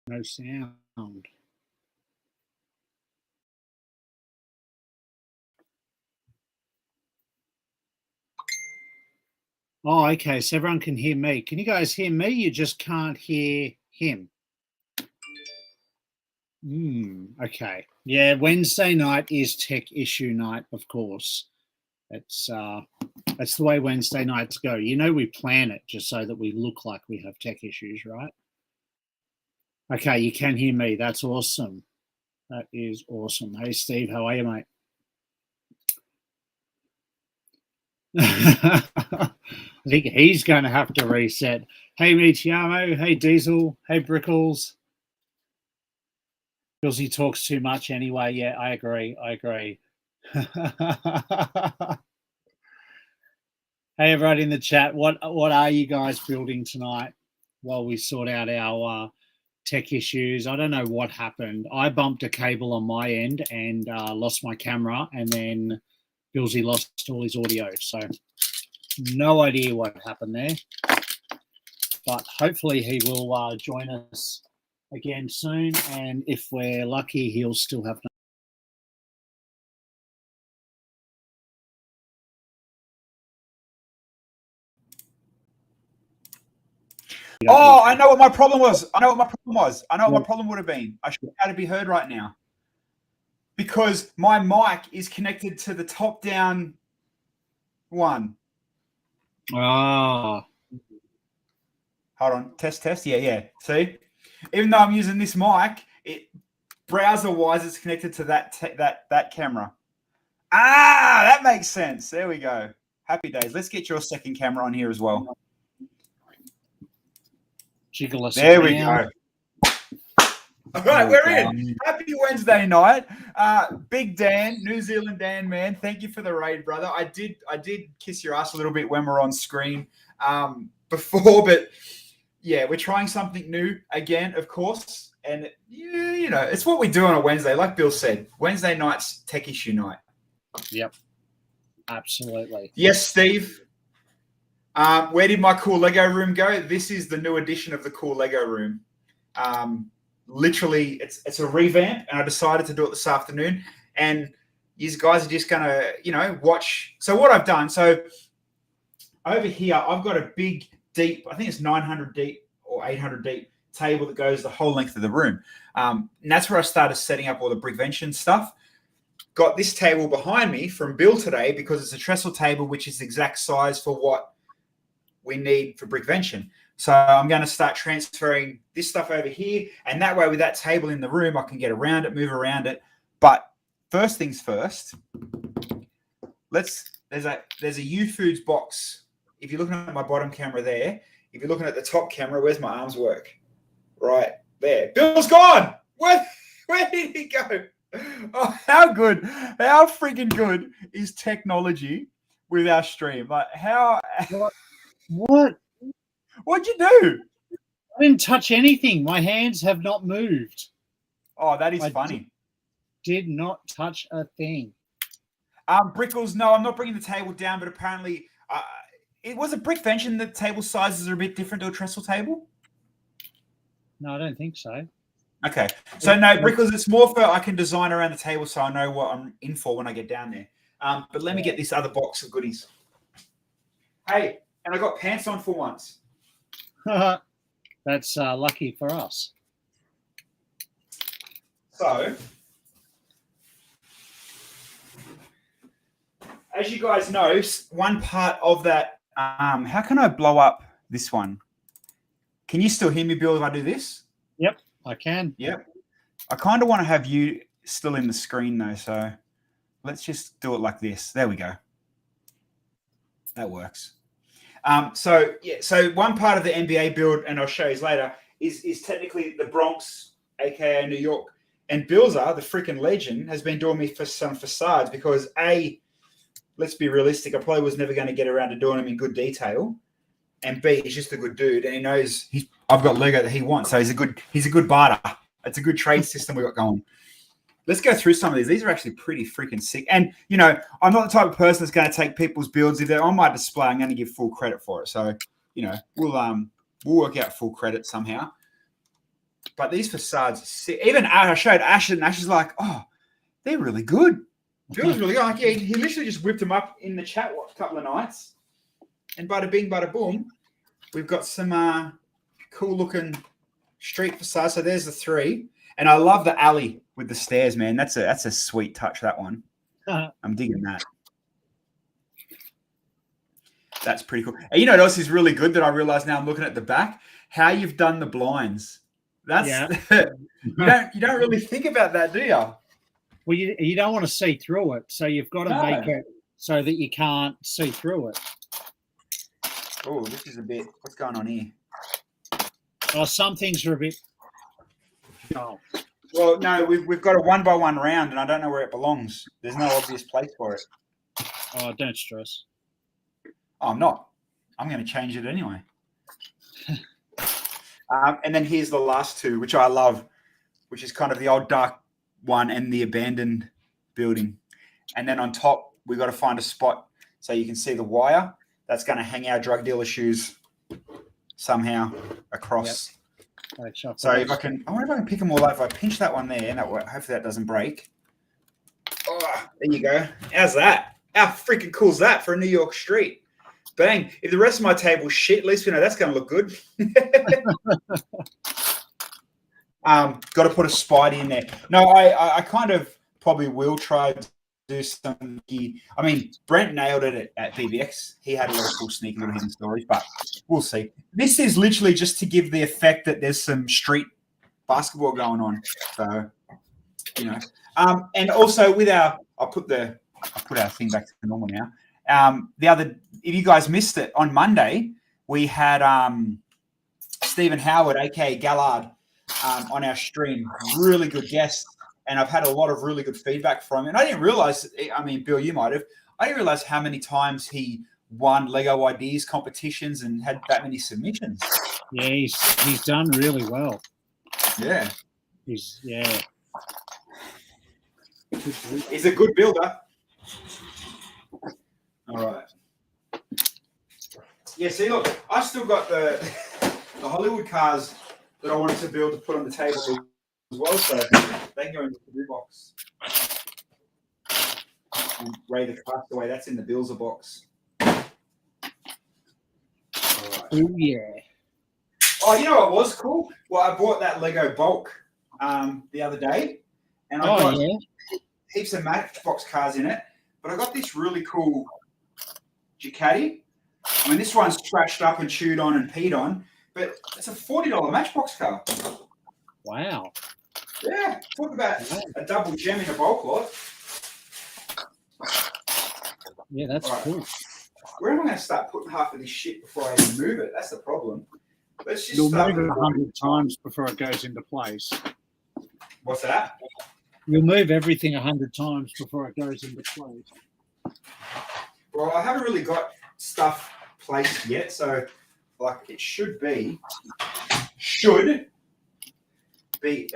No sound. Oh, okay. So everyone can hear me. Can you guys hear me? You just can't hear him. Okay. Yeah, Wednesday night is tech issue night, of course. That's the way Wednesday nights go. You know, we plan it just so that we look like we have tech issues, right? Okay, you can hear me. That's awesome. That is awesome. Hey, Steve, how are you, mate? I think he's going to have to reset. Hey, Michiamo. Hey, Diesel. Hey, Brickles. Because he talks too much anyway. Yeah, I agree. Hey, everybody in the chat. What are you guys building tonight while we sort out our tech issues? I don't know what happened. I bumped a cable on my end and lost my camera, and then Billsy lost all his audio. So no idea what happened there. But hopefully he will join us again soon. And if we're lucky, he'll still have. Oh, I know what my problem was. I know what my problem would have been. I should have had to be heard right now. Because my mic is connected to the top-down one. Ah. Hold on. Test. Yeah. See? Even though I'm using this mic, browser-wise, it's connected to that camera. Ah, that makes sense. There we go. Happy days. Let's get your second camera on here as well. Jiggle us there around. We go. All right, we're in. Happy Wednesday night. Big Dan, New Zealand Dan, man. Thank you for the raid, brother. I did kiss your ass a little bit when we're on screen before, but yeah, we're trying something new again, of course. And you know, it's what we do on a Wednesday. Like Bill said, Wednesday night's tech issue night. Yep. Absolutely. Yes, Steve. Where did my cool Lego room go? This is the new edition of the cool Lego room. Literally, it's a revamp, and I decided to do it this afternoon. And you guys are just gonna, watch. So what I've done, so over here, I've got a big, deep, I think it's 900 deep or 800 deep table that goes the whole length of the room. And that's where I started setting up all the Brickvention stuff. got this table behind me from Bill today because it's a trestle table, which is the exact size for what we need for Brickvention. So I'm going to start transferring this stuff over here. And that way, with that table in the room, I can get around it, move around it. But first things first, there's a U Foods box. If you're looking at my bottom camera there, if you're looking at the top camera, where's my arms work? Right there. Bill's gone. Where did he go? Oh, how freaking good is technology with our stream? Like What? What'd you do? I didn't touch anything. My hands have not moved. Oh, that is funny. Did not touch a thing. Brickles, no, I'm not bringing the table down, but apparently it was a Brickvention. The table sizes are a bit different to a trestle table. No, I don't think so. Okay. So no, Brickles, it's more for I can design around the table so I know what I'm in for when I get down there. But let me get this other box of goodies. Hey, and I got pants on for once. That's lucky for us. So, as you guys know, one part of that, how can I blow up this one? Can you still hear me, Bill, if I do this? Yep, I can. Yep. I kind of want to have you still in the screen, though, so let's just do it like this. There we go. That works. So one part of the NBA build, and I'll show you later, is technically the Bronx, aka New York. And Billza, the freaking legend, has been doing me for some facades because let's be realistic, I probably was never going to get around to doing them in good detail. And B, he's just a good dude, and he knows I've got Lego that he wants, so he's a good barter. It's a good trade system we got going. Let's go through some of these. These are actually pretty freaking sick. And, I'm not the type of person that's going to take people's builds. If they're on my display, I'm going to give full credit for it. So, we'll work out full credit somehow. But these facades are sick. Even I showed Ash, and Ash is like, oh, they're really good. Bill's really good. Like, yeah, he literally just whipped them up in the chat a couple of nights. And bada bing, bada boom, we've got some cool looking street facades. So there's the 3. And I love the alley with the stairs, man. That's a sweet touch, that one. I'm digging that. That's pretty cool. And you know what else is really good that I realize now I'm looking at the back? How you've done the blinds. That's you don't really think about that, do you? Well, you don't want to see through it, so you've got to make it so that you can't see through it. Oh, this is a bit. What's going on here? Oh, some things are a bit. Oh. Well, no, we've got a 1x1 round, and I don't know where it belongs. There's no obvious place for it. Oh, don't stress. Oh, I'm not. I'm going to change it anyway. And then here's the last 2, which I love, which is kind of the old dark one and the abandoned building. And then on top, we've got to find a spot so you can see the wire. That's going to hang our drug dealer shoes somehow across. Yep. So I wonder if I can pick them all up. If I pinch that one there, hopefully that doesn't break. Oh, there you go. How's that? How freaking cool is that for a New York street? Bang. If the rest of my table's shit, at least we know that's going to look good. Got to put a Spidey in there. No, I kind of probably will try to do some. I mean, Brent nailed it at BBX. He had a lot of cool sneaky little hidden stories, but we'll see. This is literally just to give the effect that there's some street basketball going on. So, and also with I'll put our thing back to normal now. If you guys missed it, on Monday, we had Stephen Howard, aka Gallard, on our stream. Really good guest. And I've had a lot of really good feedback from him. And I didn't realize, Bill, you might have, I didn't realize how many times he won Lego Ideas competitions and had that many submissions. Yeah, he's done really well. Yeah. He's a good builder. All right. Yeah, see, look, I still got the Hollywood cars that I wanted to build to put on the table as well, so they can go in the blue box. And Ray the Castaway, that's in the Billza box. All right. Oh, yeah. Oh, you know what was cool? Well, I bought that Lego bulk the other day, and I got heaps of Matchbox cars in it, but I got this really cool Ducati. I mean, this one's scratched up and chewed on and peed on, but it's a $40 Matchbox car. Wow. Yeah, talk about a double gem in a bulk lot. Yeah, that's cool. Where am I going to start putting half of this shit before I even move it? That's the problem. Let's just You'll start move it with 100 times before it goes into place. What's that? You'll move everything 100 times before it goes into place. Well, I haven't really got stuff placed yet, so like it should be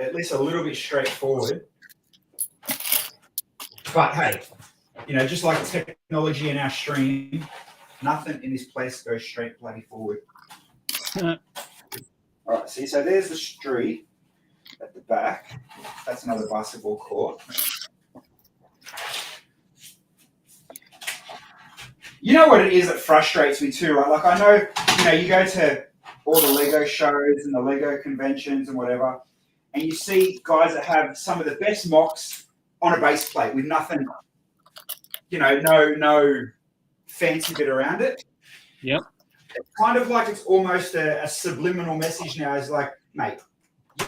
at least a little bit straightforward. But hey, just like technology in our stream, nothing in this place goes straight bloody forward. All right, see, so there's the street at the back. That's another basketball court. You know what it is that frustrates me too, right? Like I know, you go to all the Lego shows and the Lego conventions and whatever, and you see guys that have some of the best mocks on a base plate with nothing, no fancy bit around it. Yep. It's kind of like it's almost a subliminal message now. Is like, mate,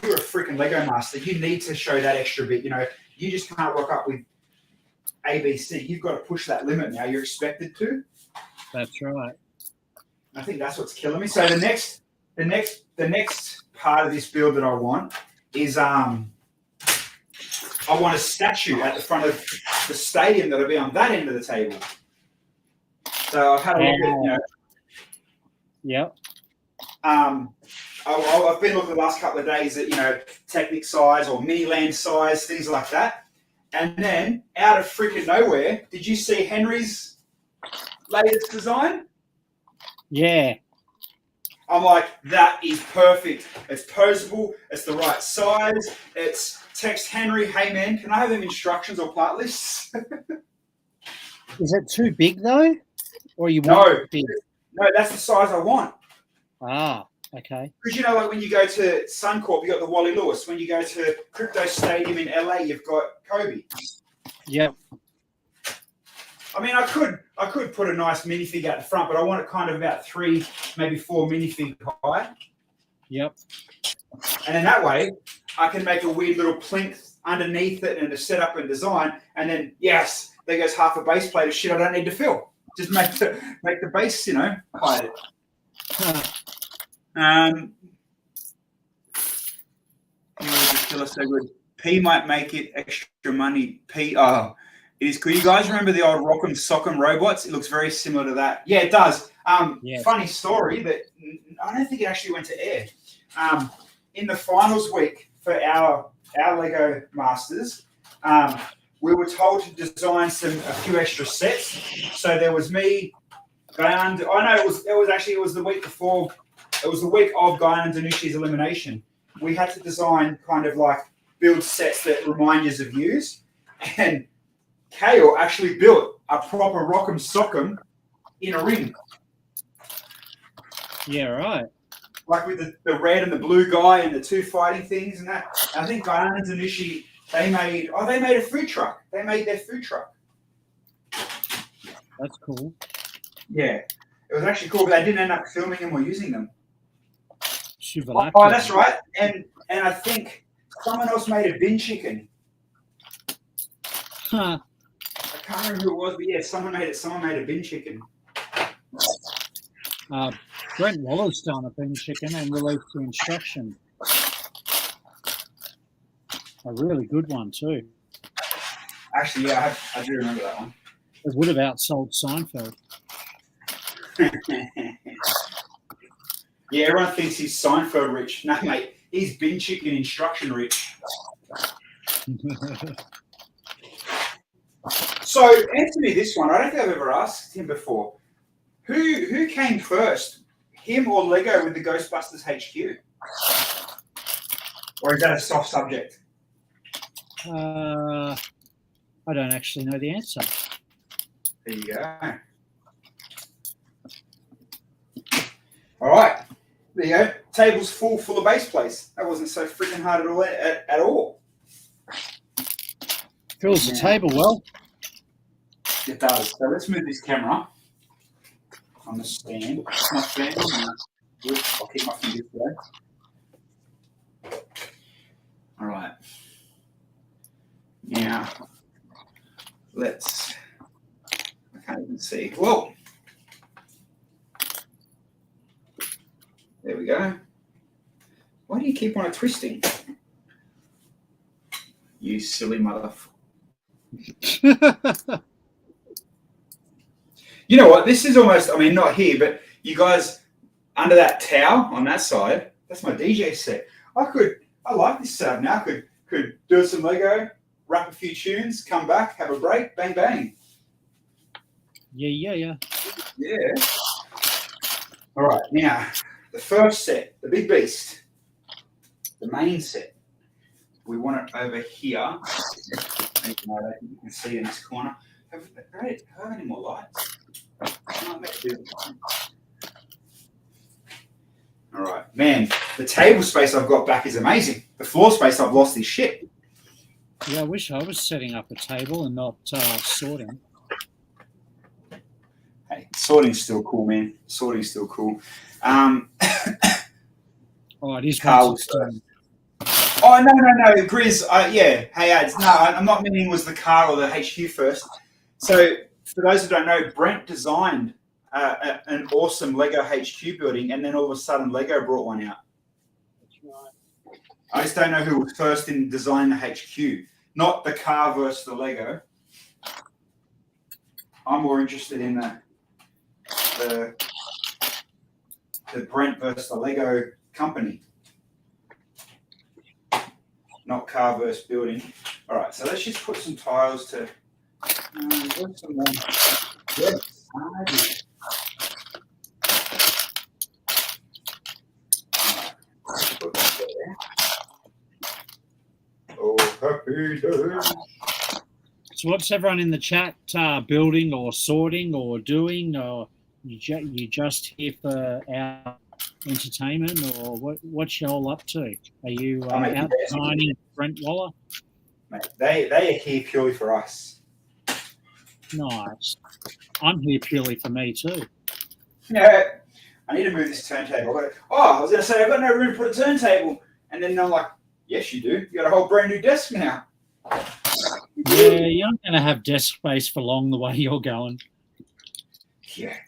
you're a freaking Lego master. You need to show that extra bit. You just can't rock up with ABC. You've got to push that limit now. You're expected to. That's right. I think that's what's killing me. So the next part of this build that I want is I want a statue at the front of the stadium that'll be on that end of the table. So I've had a look at, Yep. I've been looking the last couple of days at, Technic size or Miniland size, things like that. And then out of freaking nowhere, did you see Henry's latest design? Yeah. I'm like, that is perfect. It's posable. It's the right size. It's text Henry, hey man, can I have them instructions or part lists? Is it too big though? Or you want it big? No, that's the size I want. Ah, okay. Because like when you go to Suncorp, you got the Wally Lewis. When you go to Crypto Stadium in LA, you've got Kobe. Yep. I mean, I could put a nice minifig out the front, but I want it kind of about 3, maybe 4 minifig high. Yep. And in that way, I can make a weird little plinth underneath it and a setup and design. And then, yes, there goes half a base plate of shit I don't need to fill. Just make the base, hide it. Still so good. P might make it extra money. It is cool. You guys remember the old Rock'em Sock'em robots? It looks very similar to that. Yeah, it does. Yes. Funny story, but I don't think it actually went to air. In the finals week for our Lego Masters, we were told to design a few extra sets. So there was me, Guyan. It was the week before. It was the week of Guyan and Danushi's elimination. We had to design kind of like build sets that remind you of yous. And Kale actually built a proper Rock'em Sock'em in a ring. Yeah, right. Like with the red and the blue guy and the 2 fighting things and that. I think Guyan and Danushi, they made a food truck. They made their food truck. That's cool. Yeah. It was actually cool, but they didn't end up filming them or using them. Oh, that's right. And I think someone else made a bin chicken. Huh. I can't remember who it was, but yeah, someone made a bin chicken. Brent Waller's done a bin chicken and released the instruction. A really good one too. Actually, yeah, I do remember that one. It would have outsold Seinfeld. Yeah, everyone thinks he's Seinfeld rich. No, mate, he's bin chicken instruction rich. So, answer me this one. I don't think I've ever asked him before. Who came first, him or Lego with the Ghostbusters HQ? Or is that a soft subject? I don't actually know the answer. There you go. All right. There you go. Table's full of base plates. That wasn't so freaking hard at all. Fills the table well. It does. So let's move this camera on the stand. My stand. Good. I'll keep my fingers there. All right. Now, let's. I can't even see. Whoa. There we go. Why do you keep on twisting? You silly motherfucker. You know what? This is almost, I mean, not here, but you guys under that towel on that side, that's my DJ set. I like this setup now. I could do some Lego, rap a few tunes, come back, have a break, bang, bang. Yeah. All right, now, the first set, the big beast, the main set. We want it over here. You can see in this corner. Have any more lights? All right, man, the table space I've got back is amazing. The floor space I've lost is shit. Yeah, I wish I was setting up a table and not sorting. Hey, sorting's still cool, man. Sorting's still cool. Oh, it is. Oh, no, Grizz. Yeah, hey, ads. No, I'm not meaning it was the car or the HQ first. So, for those who don't know, Brent designed an awesome Lego HQ building, and then all of a sudden, Lego brought one out. That's right. I just don't know who was first in designing the HQ, not the car versus the Lego. I'm more interested in the Brent versus the Lego company, not car versus building. All right, so let's just put some tiles to. What's some more? Yes. Oh, happy day. So, what's everyone in the chat building or sorting or doing, or you just here for our entertainment, or what's you all up to? Are you out designing Brent Waller? Mate, they are here purely for us. Nice. I'm here purely for me too. Yeah, I need to move this turntable. I was going to say I've got no room to put a turntable, and then I'm like, yes, you do. You got a whole brand new desk now. Yeah, you're not going to have desk space for long the way you're going. Yeah,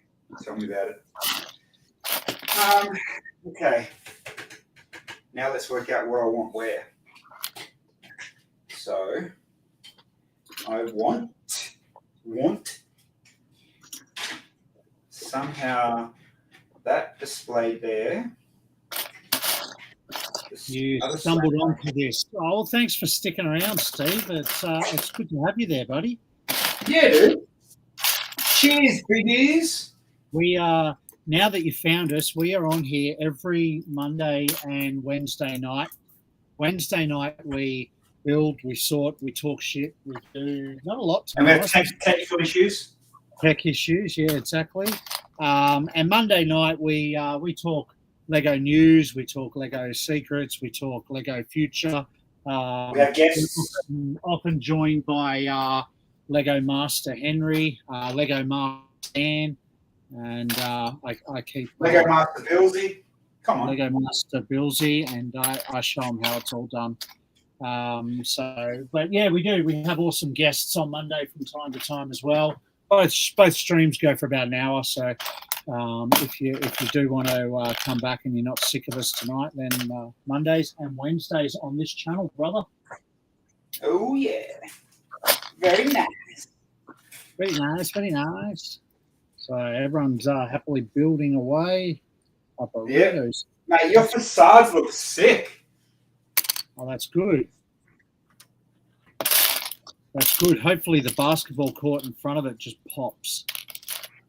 tell me about it. Okay. Now let's work out what I want where. So I want somehow that displayed there. You stumbled onto this. Oh, well, thanks for sticking around, Steve. It's good to have you there, buddy. Yeah, dude. Cheers, biggies. We are, now that you found us, we are on here every Monday and Wednesday night. Wednesday night we build, we sort, we talk shit, we do not a lot. And we have technical issues. Tech issues, yeah, exactly. And Monday night we talk Lego news, we talk Lego secrets, we talk Lego future. We have guests. Often joined by Lego Master Henry, Lego Master Dan, and I keep Lego Master Billsy. Come on. Lego Master Billsy, and I show them how it's all done. But yeah, we do. We have awesome guests on Monday from time to time as well. Both streams go for about an hour, so if you do want to come back and you're not sick of us tonight, then Mondays and Wednesdays on this channel, brother. Oh yeah, very nice. Very nice, very nice. So everyone's happily building away. Yeah, mate, your facades look sick. Oh, that's good. That's good. Hopefully the basketball court in front of it just pops.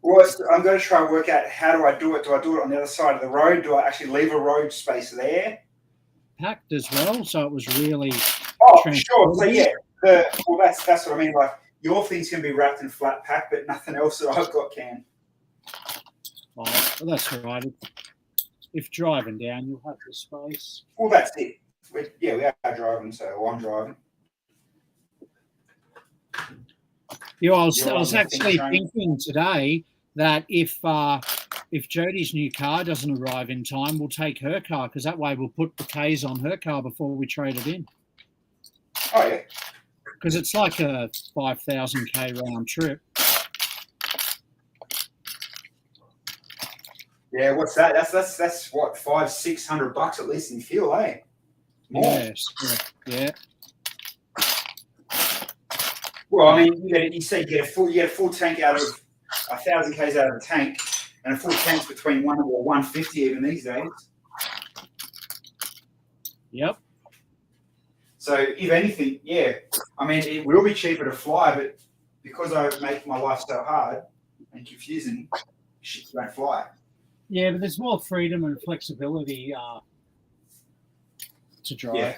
Well, I'm going to try and work out how do I do it. Do I do it on the other side of the road? Do I actually leave a road space there? Packed as well, so it was really. Oh, sure. So yeah, well that's what I mean. Like your things can be wrapped in flat pack, but nothing else that I've got can. Oh, well, that's right. If driving down, you'll have the space. Well, that's it. We are driving, so I'm driving. Yeah, I was, You're I was on the actually train. thinking today that if Jodie's new car doesn't arrive in time, we'll take her car because that way we'll put the K's on her car before we trade it in. Oh yeah. Because it's like a 5,000K round trip. Yeah, what's that? That's what, $500-600 at least in fuel, eh? More. Yes. Yeah. Well, I mean, you said you get a full tank out of 1,000 k's out of the tank, and a full tank's between 150 even these days. Yep. So if anything, yeah, I mean, it will be cheaper to fly, but because I make my life so hard and confusing, shit won't fly. Yeah, but there's more freedom and flexibility to drive. Yeah.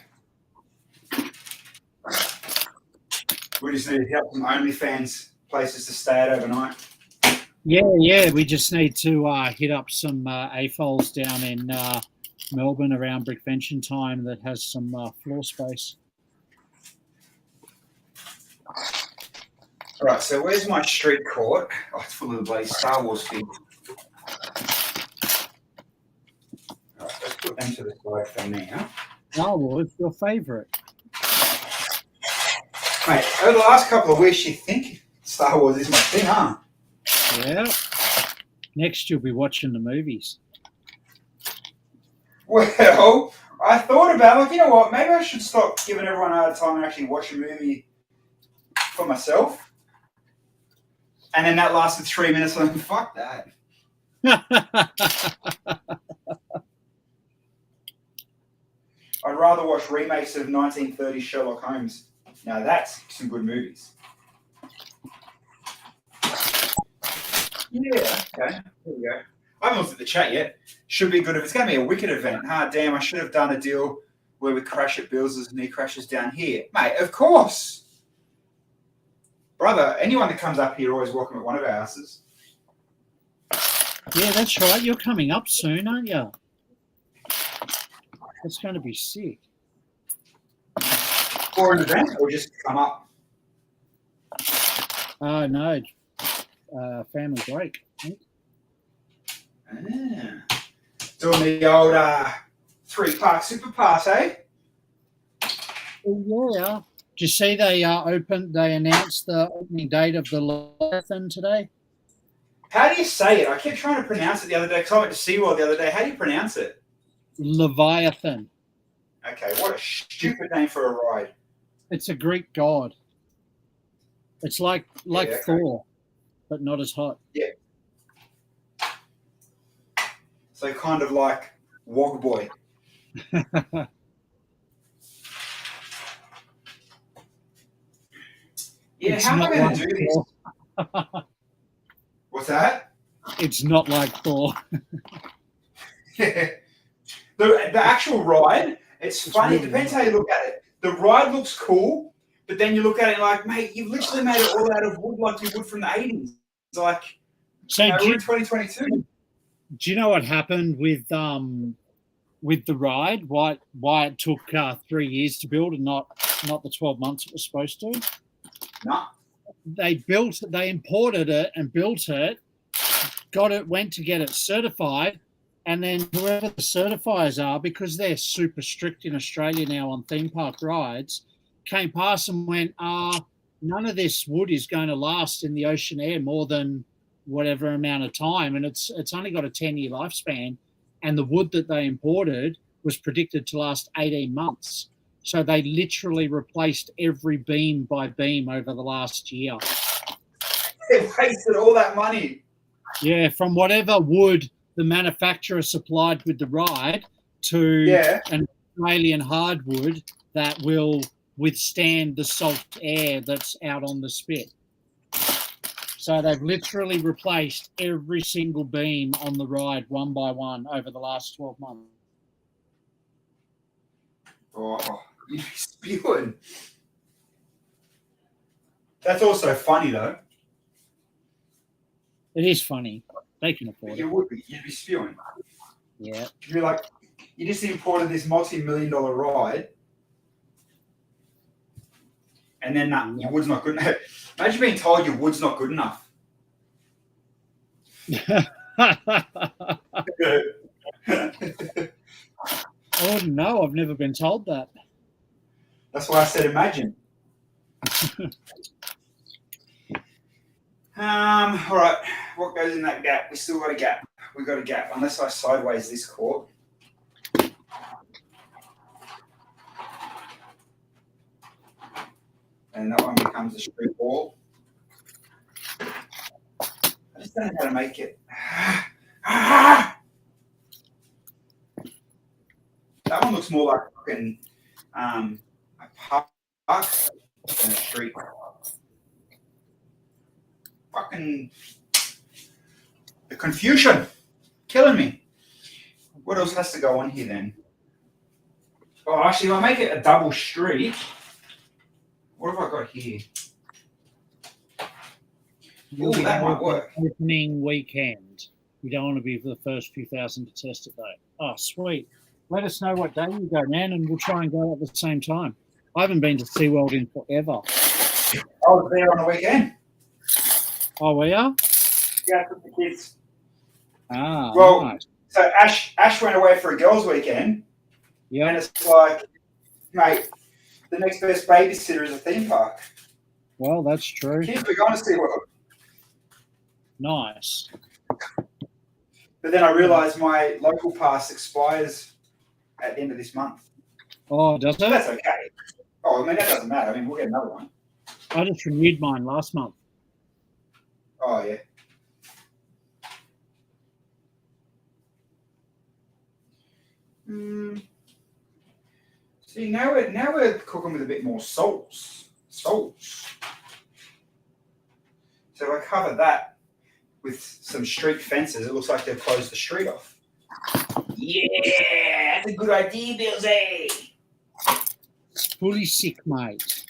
We just need help from OnlyFans places to stay at overnight. Yeah. We just need to hit up some AFOLs down in Melbourne around Brickvention time that has some floor space. All right, so where's my street court? Oh, it's full of the bloody Star Wars figures. All right, let's put them to the side for now. Oh, well, it's your favourite. Mate, over the last couple of weeks, you think Star Wars is my thing, huh? Yeah. Next, you'll be watching the movies. Well, I thought about, like, you know what, maybe I should stop giving everyone a hard time and actually watch a movie for myself. And then that lasted 3 minutes, and I'm like, fuck that. I'd rather watch remakes of 1930s Sherlock Holmes. Now that's some good movies. Yeah, okay. There we go. I haven't looked at the chat yet. Should be good if it's going to be a wicked event. Damn, I should have done a deal where we crash at Bill's and he crashes down here. Mate, of course. Brother, anyone that comes up here always welcome at one of our houses. Yeah, that's right. You're coming up soon, aren't you? That's going to be sick. For an event or just come up? Oh, no. Family break. Doing the old 3-park super pass, eh? Oh, yeah. Did you see they announced the opening date of the Leviathan today? How do you say it? I kept trying to pronounce it the other day because I went to SeaWorld the other day. How do you pronounce it? Leviathan. Okay, what a stupid name for a ride. It's a Greek god. It's like okay. Thor, but not as hot. Yeah. So kind of like Wog Boy. Yeah, It's how am I not going like to do this? What's that? It's not like Thor. Yeah. The actual ride, it's funny. It depends how you look at it. The ride looks cool, but then you look at it like, mate, you've literally made it all out of wood like you would from the 80s. It's like, So we're in 2022. Do you know what happened with the ride? Why it took 3 years to build and not the 12 months it was supposed to? No. They imported it and built it, went to get it certified, and then whoever the certifiers are, because they're super strict in Australia now on theme park rides, came past and went, none of this wood is going to last in the ocean air more than whatever amount of time, and it's only got a 10-year lifespan, and the wood that they imported was predicted to last 18 months. So they literally replaced every beam by beam over the last year. They wasted all that money. Yeah, from whatever wood the manufacturer supplied with the ride to an Australian hardwood that will withstand the salt air that's out on the spit. So they've literally replaced every single beam on the ride one by one over the last 12 months. Oh, you're spewing. That's also funny, though. It is funny. They can afford You it. would be. You'd be spewing. Yeah. You'd be like, you just imported this multi-million-dollar ride, And then your wood's not good enough. Imagine being told your wood's not good enough. Oh no, I've never been told that. That's why I said imagine. All right. What goes in that gap? We still got a gap. We got a gap. Unless I sideways this court. And that one becomes a street ball. I just don't know how to make it. That one looks more like fucking a park than a street. Fucking the confusion killing me. What else has to go on here then? Oh, actually, if I make it a double street, what have I got here? You'll Ooh, be that might open work. opening weekend. You don't want to be the first few thousand to test it though. Oh, sweet. Let us know what day you go, man, and we'll try and go at the same time. I haven't been to SeaWorld in forever. I was there on the weekend. Oh, we are? Yeah, with the kids. Ah, Well, nice. So Ash went away for a girls' weekend, Yeah. and it's like, mate, the next best babysitter is a theme park. Well, that's true. Kids were going to SeaWorld. Nice. But then I realised my local pass expires at the end of this month. Oh, does So it? that's okay. Oh, I mean, that doesn't matter. I mean, we'll get another one. I just renewed mine last month. Oh, yeah. See, now we're cooking with a bit more salts. So if I cover that with some street fences, it looks like they've closed the street off. Yeah, that's a good idea, Billsy. It's fully sick, mate.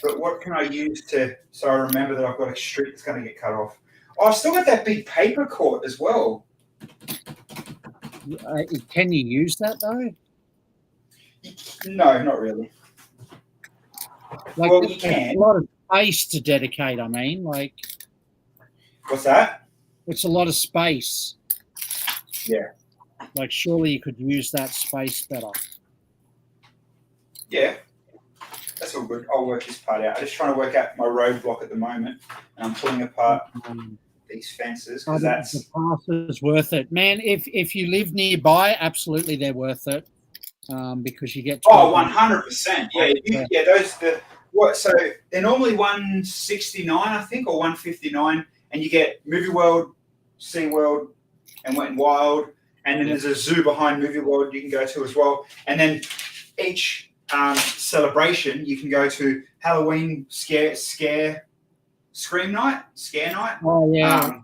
But what can I use so I remember that I've got a street that's going to get cut off? Oh, I've still got that big paper court as well. Can you use that though? No, not really. Like, Well, you there's can. a lot of space to dedicate. I mean, like, What's that? it's a lot of space. Yeah. Like, surely you could use that space better. Yeah. That's all good. I'll work this part out. I'm just trying to work out my roadblock at the moment, and I'm pulling apart these fences because that's the pass is worth it, man. If you live nearby, absolutely they're worth it, because you get 100%. Yeah, those so they're normally 169, I think, or 159, and you get Movie World, SeaWorld, and Wet n Wild, and then there's a zoo behind Movie World you can go to as well, and then each celebration you can go to Halloween scare night. Oh yeah,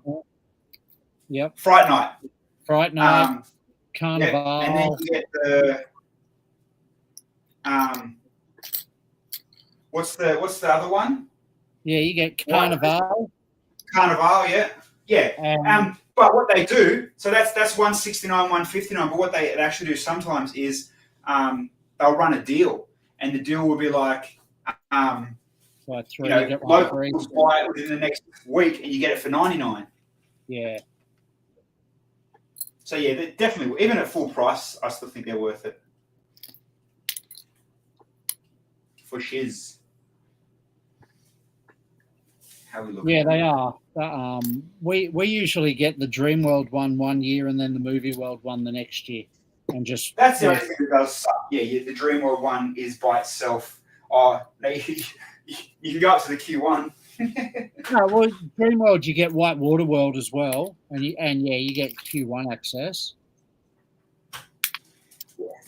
yep. Fright Night. Fright Night, Carnival, yeah. And then you get the what's the other one? Yeah, you get Carnival. Carnival, yeah. But what they do, so that's 169, 159. But what they actually do sometimes is they'll run a deal, and the deal will be like, Like three, locals buy it within the next week, and you get it for 99. Yeah. So yeah, they're definitely, even at full price, I still think they're worth it. For shiz. How we look? Yeah, they are. We usually get the Dreamworld one year and then the Movie World one the next year, and just that's the only thing that does suck. Yeah, the Dreamworld one is by itself. Oh, no, you can go up to the Q1. No, well, Dreamworld you get White Water World as well, and you get Q1 access.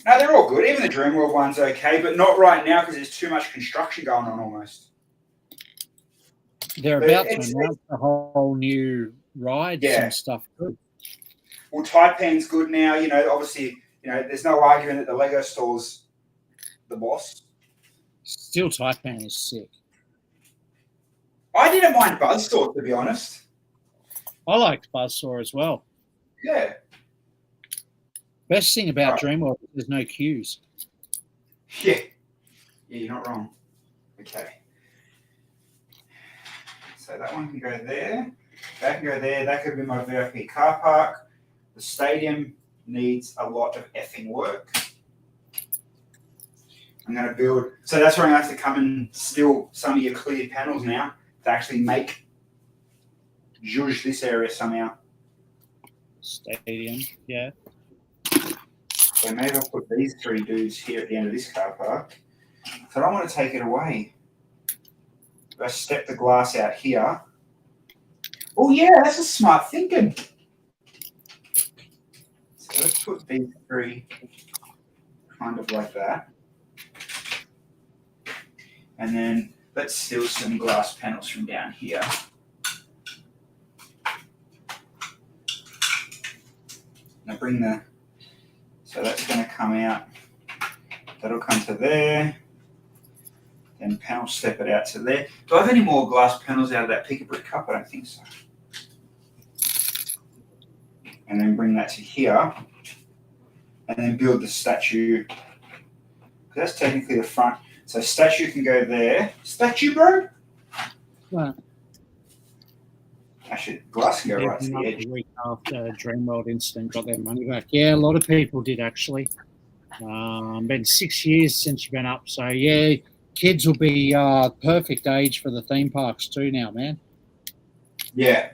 No, they're all good. Even the Dreamworld one's okay, but not right now because there's too much construction going on almost. They're about to announce a whole new rides and stuff too. Well, Taipan's good now. Obviously, there's no arguing that the Lego store's the boss. Still, Taipan is sick. I didn't mind Buzzsaw, to be honest. I liked Buzzsaw as well. Yeah. Best thing about Dreamworld is there's no queues. Yeah. Yeah, you're not wrong. Okay. So that one can go there. That can go there. That could be my VIP car park. The stadium needs a lot of effing work. I'm going to build. So that's where I'm going to have to come and steal some of your clear panels now to actually make zhuzh this area somehow. Stadium, yeah. So maybe I'll put these 3 dudes here at the end of this car park. So I don't want to take it away. If I step the glass out here. Oh yeah, that's a smart thinking. So let's put these 3 kind of like that. And then let's steal some glass panels from down here. Now bring so that's going to come out. That'll come to there. Then panel step it out to there. Do I have any more glass panels out of that pick a brick cup? I don't think so. And then bring that to here. And then build the statue. That's technically the front. So statue can go there. Statue, bro? Well, Actually, glass can go right to the a edge. week after Dreamworld incident got their money back. Yeah, a lot of people did actually. Been 6 years since you've been up, so yeah, kids will be perfect age for the theme parks too now, man. Yeah.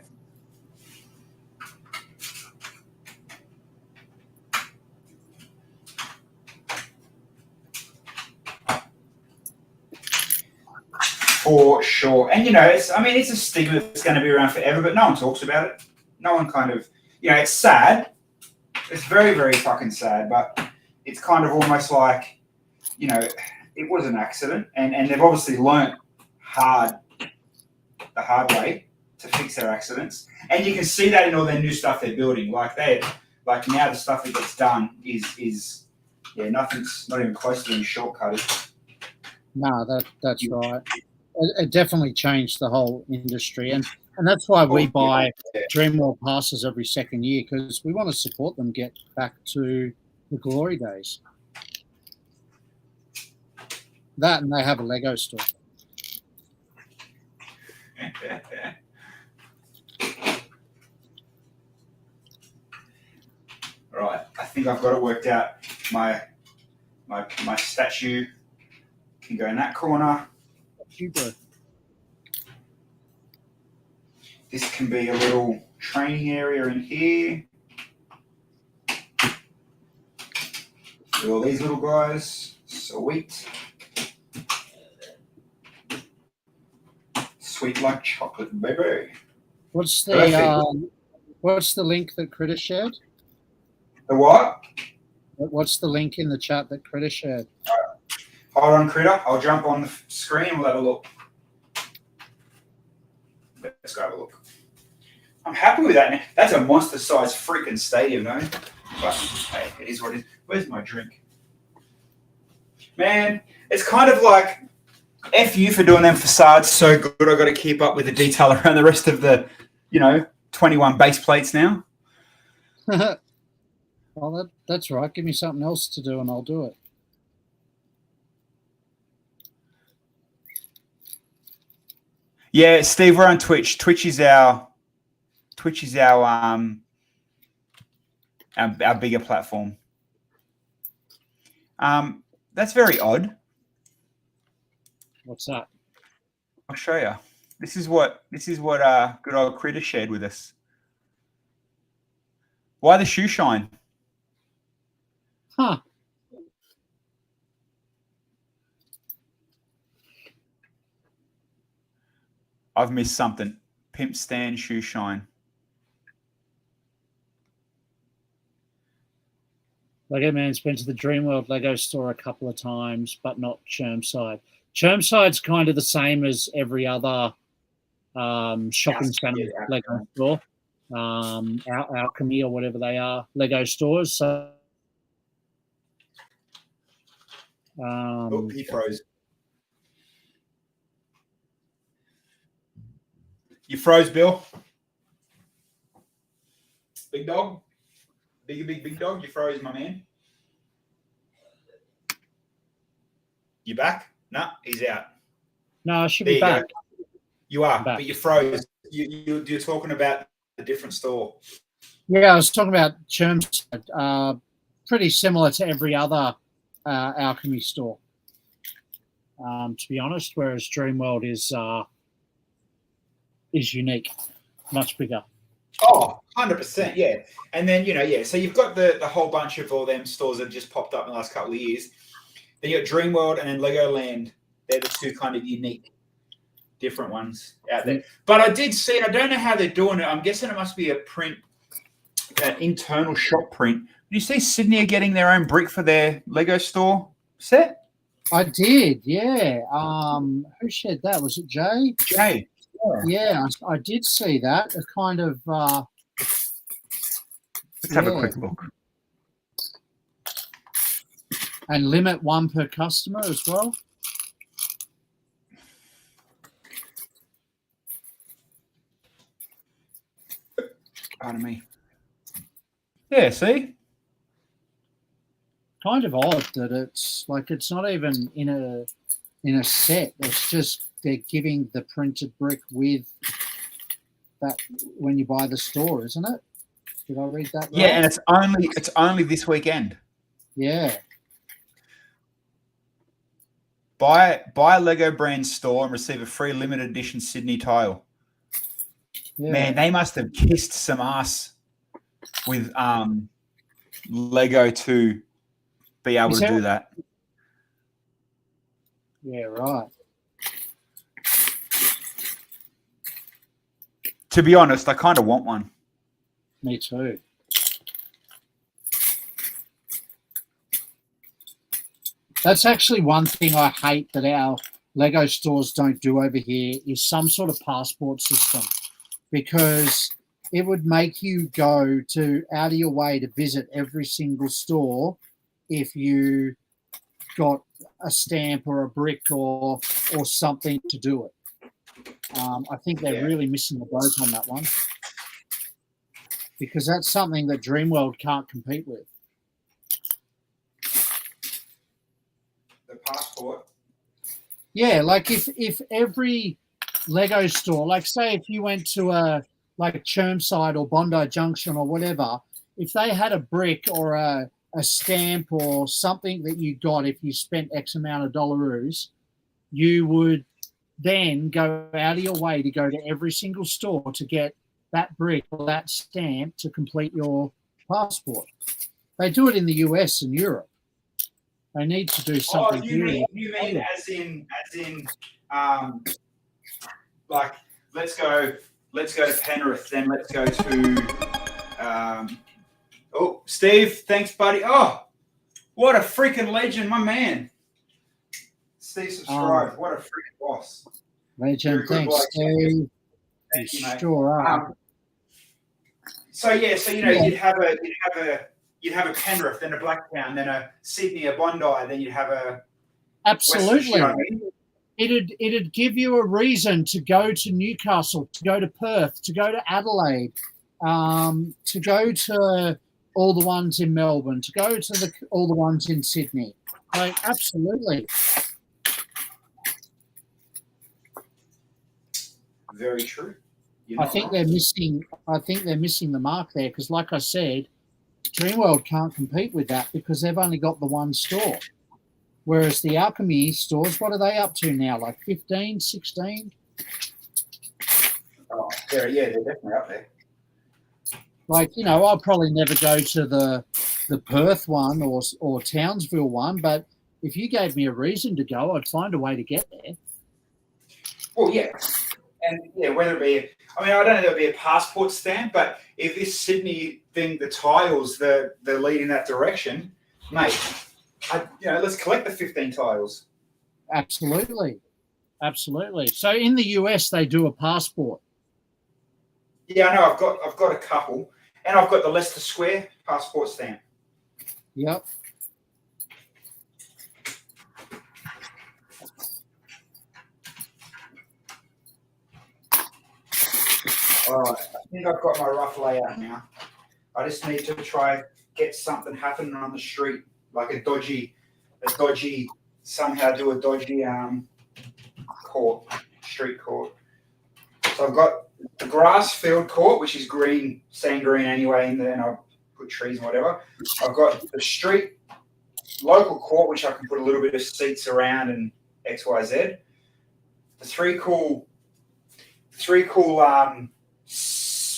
For sure. And, it's a stigma that's going to be around forever, but no one talks about it. No one kind of, it's sad. It's very, very fucking sad, but it's kind of almost like, it was an accident. And they've obviously learnt the hard way to fix their accidents. And you can see that in all their new stuff they're building. Like now the stuff that gets done is nothing's not even close to being shortcutted. No, that's right. It definitely changed the whole industry, and that's why we buy Dreamworld passes every second year, because we want to support them get back to the glory days. That, and they have a Lego store. Right, I think I've got it worked out. My statue can go in that corner. This can be a little training area in here. With all these little guys. Sweet. Sweet like chocolate, baby. What's the link that Critter shared? The what? What's the link in the chat that Critter shared? Hold on, Critter. I'll jump on the screen and we'll have a look. Let's go have a look. I'm happy with that. That's a monster-sized freaking stadium, though. But hey, it is what it is. Where's my drink? Man, it's kind of like F you for doing them facades so good. I've got to keep up with the detail around the rest of the, 21 base plates now. Well, that's right. Give me something else to do and I'll do it. Yeah, Steve, we're on Twitch. Twitch is our bigger platform. That's very odd. What's that? I'll show you. This is what good old Critter shared with us. Why the shoe shine? Huh. I've missed something. Pimp Stan shoe shine. Lego Man's been to the Dreamworld Lego store a couple of times, but not Chermside. Chermside's kind of the same as every other shopping centre Lego store, Alchemy or whatever they are, Lego stores. So, He froze. You froze, Bill. Big dog. Big dog. You froze, my man. You back? Nah, he's out. No, I should There be you go. back. You are, Back. but you froze. You're talking about a different store. Yeah, I was talking about Chermside. Pretty similar to every other Alchemy store, to be honest. Whereas Dreamworld is unique, much bigger. Oh, 100%, yeah. And then, so you've got the whole bunch of all them stores that have just popped up in the last couple of years. Then you got Dreamworld and then Legoland. They're the two kind of unique, different ones out there. But I did see it. I don't know how they're doing it. I'm guessing it must be a print, an internal shop print. Did you see Sydney are getting their own brick for their Lego store set? I did, yeah. Who shared that? Was it Jay? Jay. Yeah, I did see that. A kind of. Let's have a quick look. And limit one per customer as well. Pardon me. Yeah, see? Kind of odd that it's not even in a set. It's just they're giving the printed brick with that when you buy the store, isn't it? Did I read that right? Yeah, and it's only this weekend. Yeah. Buy a Lego brand store and receive a free limited edition Sydney tile. Yeah. Man, they must have kissed some ass with Lego to be able to do that. Yeah, right. To be honest, I kind of want one. Me too. That's actually one thing I hate that our Lego stores don't do over here is some sort of passport system, because it would make you go out of your way to visit every single store if you got a stamp or a brick or something to do it. I think they're really missing the boat on that one, because that's something that Dreamworld can't compete with. The passport? Yeah, like if every Lego store, like say if you went to like Chermside or Bondi Junction or whatever, if they had a brick or a stamp or something that you got if you spent X amount of dollaroos, you would then go out of your way to go to every single store to get that brick or that stamp to complete your passport. They do it in the US and Europe. They need to do something. You mean as in like let's go to Penrith, then let's go to Steve, thanks buddy. Oh, what a freaking legend, my man. Steve subscribed. What a freaking boss. Legend, thanks, Steve. Thank you, mate. Sure are. You'd have a Penrith, then a Blacktown, then a Sydney, a Bondi, then you'd have a absolutely. It'd give you a reason to go to Newcastle, to go to Perth, to go to Adelaide, to go to all the ones in Melbourne, to go to all the ones in Sydney. Like absolutely. Very true. I think they're missing the mark there, because like I said, Dreamworld can't compete with that because they've only got the one store. Whereas the Alchemy stores, what are they up to now? Like 15, 16? Oh, they're definitely up there. Like, I'll probably never go to the Perth one or Townsville one, but if you gave me a reason to go, I'd find a way to get there. Well, yeah. And whether it be, I don't know, there'll be a passport stamp, but if this Sydney thing, the tiles, they're leading that direction, mate, let's collect the 15 tiles. Absolutely. So in the US, they do a passport. Yeah, I know. I've got a couple, and I've got the Leicester Square passport stamp. Yep. All right, I think I've got my rough layout now. I just need to try get something happening on the street, like somehow do a dodgy court, street court. So I've got the grass field court, which is green, sand green anyway, and then I'll put trees and whatever. I've got the street local court, which I can put a little bit of seats around and X, Y, Z. The three cool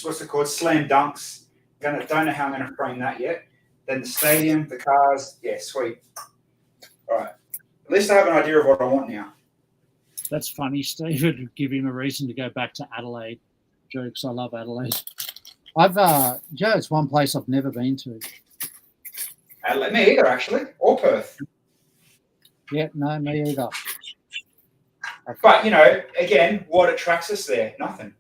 what's it called? Slam dunks. Don't know how I'm gonna frame that yet. Then the stadium, the cars, yeah, sweet. All right. At least I have an idea of what I want now. That's funny, Steve. It would give him a reason to go back to Adelaide. Jokes. I love Adelaide. It's one place I've never been to. Adelaide, me either, actually, or Perth. Yeah, no, me either. But again, what attracts us there? Nothing.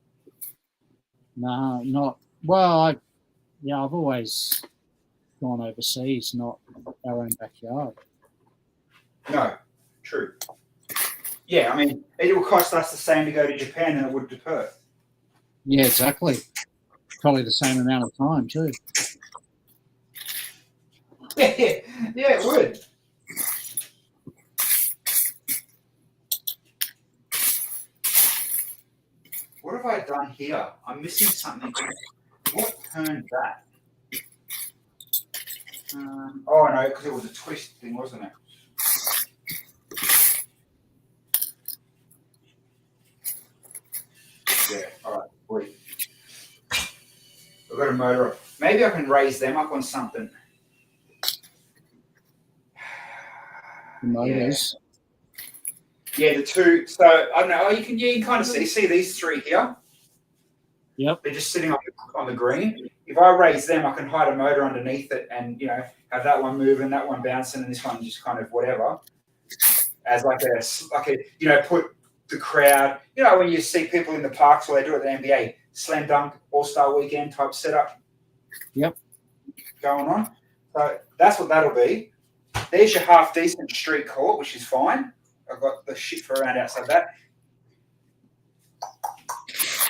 No, not well. I've always gone overseas, not our own backyard. No, true. Yeah, I mean, it will cost us the same to go to Japan than it would to Perth. Yeah, exactly. Probably the same amount of time too. Yeah, it would. What have I done here? I'm missing something. What turned that? Oh no, because it was a twist thing, wasn't it? Yeah, all right, wait. I've got a motor. Maybe I can raise them up on something. The motors. Yeah, the two. So I don't know. You can kind of see these three here. Yep. They're just sitting on the green. If I raise them, I can hide a motor underneath it, and have that one moving, that one bouncing, and this one just kind of whatever, as like a put the crowd. When you see people in the parks where they do it at the NBA, slam dunk, All-Star Weekend type setup. Yep. Going on. So that's what that'll be. There's your half decent street court, which is fine. I've got the shit for around outside that.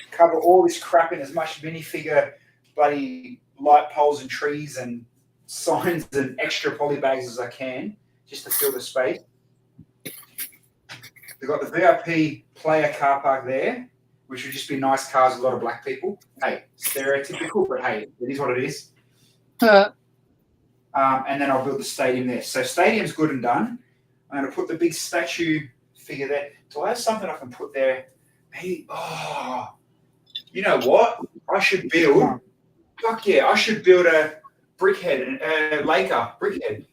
Cover all this crap in as much minifigure, bloody light poles and trees and signs and extra poly bags as I can, just to fill the space. They've got the VIP player car park there, which would just be nice cars with a lot of black people. Hey, stereotypical, but hey, it is what it is. And then I'll build the stadium there. So stadium's good and done. I'm going to put the big statue figure there. Do I have something I can put there? Maybe, you know what? I should build, I should build a brickhead, a Laker brickhead.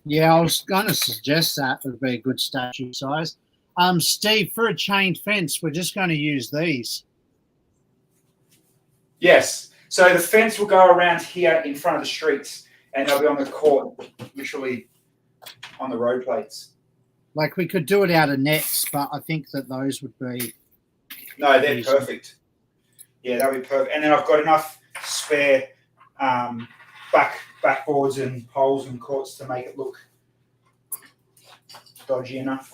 Yeah, I was going to suggest that would be a good statue size. Steve, for a chain fence, we're just going to use these. Yes. So the fence will go around here in front of the streets, and they'll be on the court, literally on the road plates. Like we could do it out of nets, but I think that those would be. No, they're perfect. Yeah, that would be perfect. And then I've got enough spare backboards and poles and courts to make it look dodgy enough.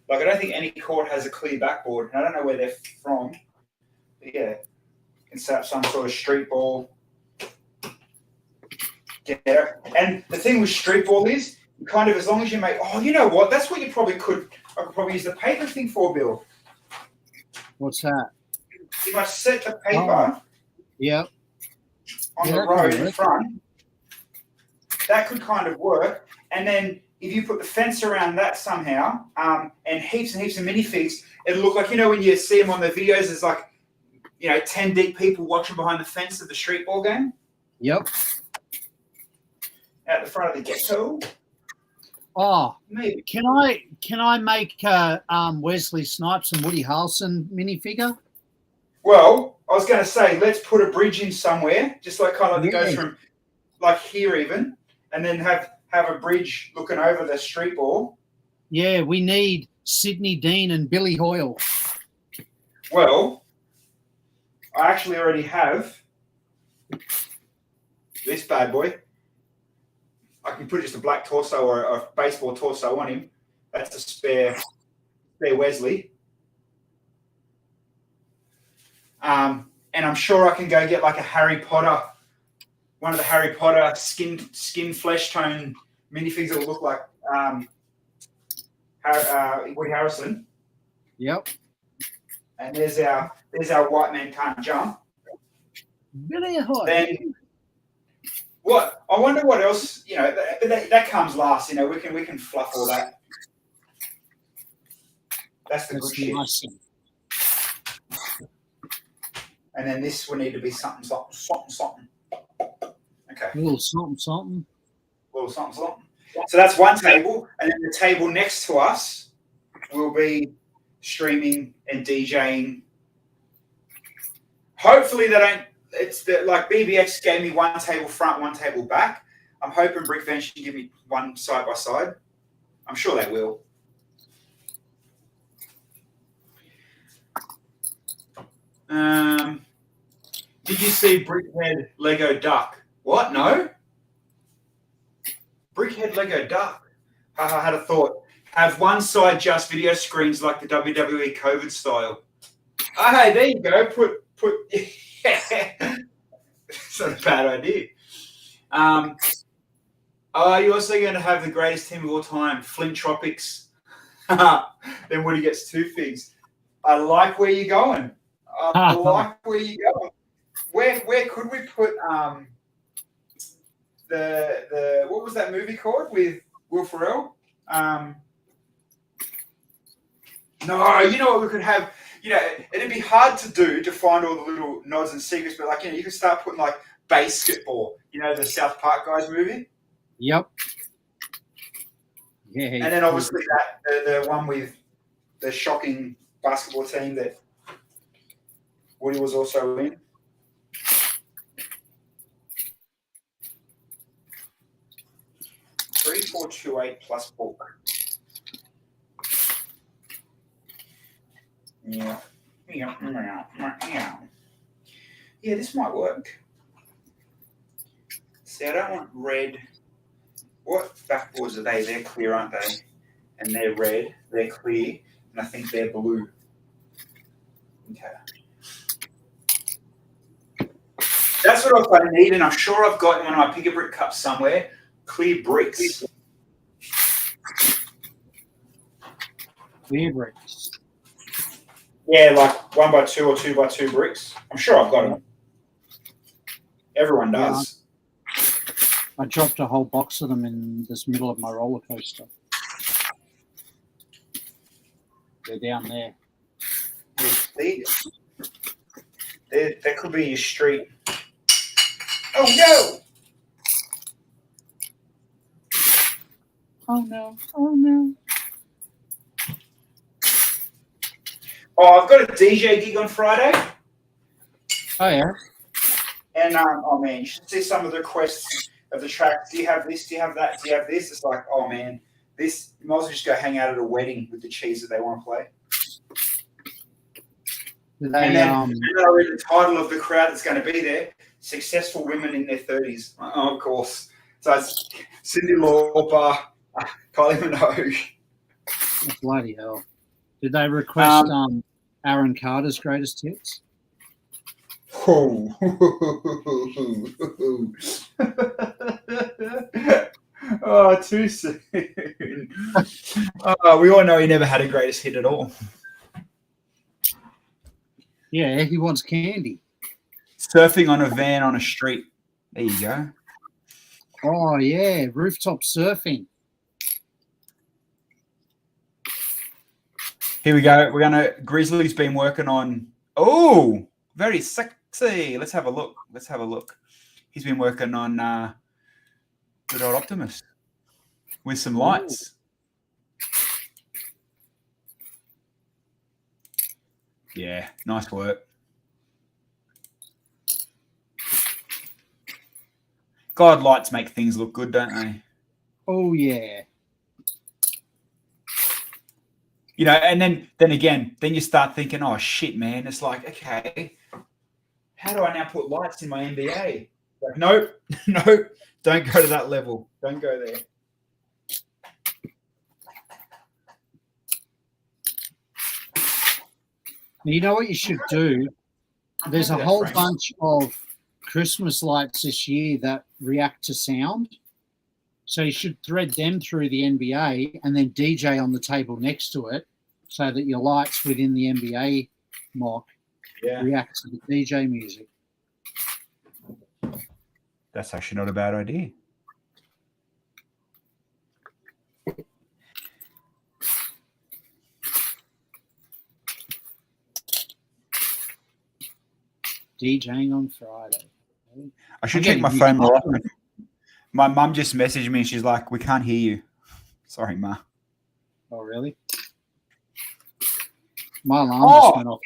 Like, I don't think any court has a clear backboard. I don't know where they're from. But yeah, you can set up some sort of street ball. Yeah. And the thing with street ball is, kind of as long as you make, you know what? That's what you probably could. I could probably use the paper thing for, Bill. What's that? If I set the paper yep. on the road in front, that could kind of work. And then if you put the fence around that somehow, and heaps of minifigs, it'll look like, when you see them on the videos, there's like, 10 deep people watching behind the fence of the street ball game. Yep. Out the front of the ghetto. Oh, maybe. Can I make Wesley Snipes and Woody Harrelson minifigure? Well, I was going to say, let's put a bridge in somewhere, just like kind of that goes from like here even, and then have a bridge looking over the street ball. Yeah, we need Sidney Dean and Billy Hoyle. Well, I actually already have this bad boy. I can put just a black torso or a baseball torso on him. That's a spare Wesley. And I'm sure I can go get like a Harry Potter, one of the Harry Potter skin flesh tone minifigs that will look like Woody Harrelson. Yep. And there's our white man can't jump. Really hot. Then what? I wonder what else. That comes last. We can fluff all that. That's the good shit. Nice. And then this will need to be something. Okay. A little something. Little something. So that's one table, and then the table next to us will be streaming and DJing. Hopefully they don't. It's like BBX gave me one table front, one table back. I'm hoping Brickvention can give me one side by side. I'm sure they will. Did you see Brickhead Lego Duck? What? No? Brickhead Lego Duck. I had a thought. Have one side just video screens like the WWE COVID style. Oh, hey, there you go. Put. It's not a bad idea. You're also going to have the greatest team of all time, Flint Tropics. Then Woody gets 2 figs. I like where you're going. I like where you're going. Where could we put the what was that movie called with Will Ferrell? No, you know what we could have. It'd be hard to find all the little nods and secrets, but you could start putting like basketball. The South Park guys movie. Yep. Yeah. And then obviously the one with the shocking basketball team that Woody was also in. 3428 plus book. Yeah. Yeah, this might work. See, I don't want red. What backboards are they? They're clear, aren't they? And they're red, they're clear, and I think they're blue. Okay. That's what I need, and I'm sure I've got in one of my Pick a Brick cups somewhere. Clear bricks. Clear bricks. Yeah, like 1x2 or 2x2 bricks. I'm sure I've got them. Everyone does. I dropped a whole box of them in this middle of my roller coaster. They're down there. That could be your street. Oh no! Oh no! Oh no! Oh, I've got a DJ gig on Friday. Oh yeah. And oh man, you should see some of the requests of the tracks. Do you have this? Do you have that? Do you have this? It's like, oh man, this you might as well just go hang out at a wedding with the cheese that they want to play. And then I read the title of the crowd that's going to be there: successful women in their 30s. Oh, of course. So it's Cyndi Lauper, Kylie Minogue. Oh, bloody hell! Did they request Aaron Carter's greatest hits? Oh. Oh, too soon. We all know he never had a greatest hit at all. Yeah, he wants candy. Surfing on a van on a street. There you go. Oh, yeah, rooftop surfing. Here we go. We're going to... Grizzly's been working on... Oh, very sexy. Let's have a look. He's been working on Good Old Optimus with some lights. Yeah, nice work. God, lights make things look good, don't they? Oh, yeah. And then again, you start thinking, oh, shit, man. It's like, okay, how do I now put lights in my NBA? Like, nope, don't go to that level. Don't go there. You know what you should do? There's a whole bunch of Christmas lights this year that react to sound. So you should thread them through the NBA and then DJ on the table next to it. so that your lights within the NBA mock Yeah. react to the DJ music. That's actually not a bad idea. DJing on Friday. I should check my phone more often. My mum just messaged me and she's like, "We can't hear you." Sorry, Ma. Oh, really? My alarm just went off.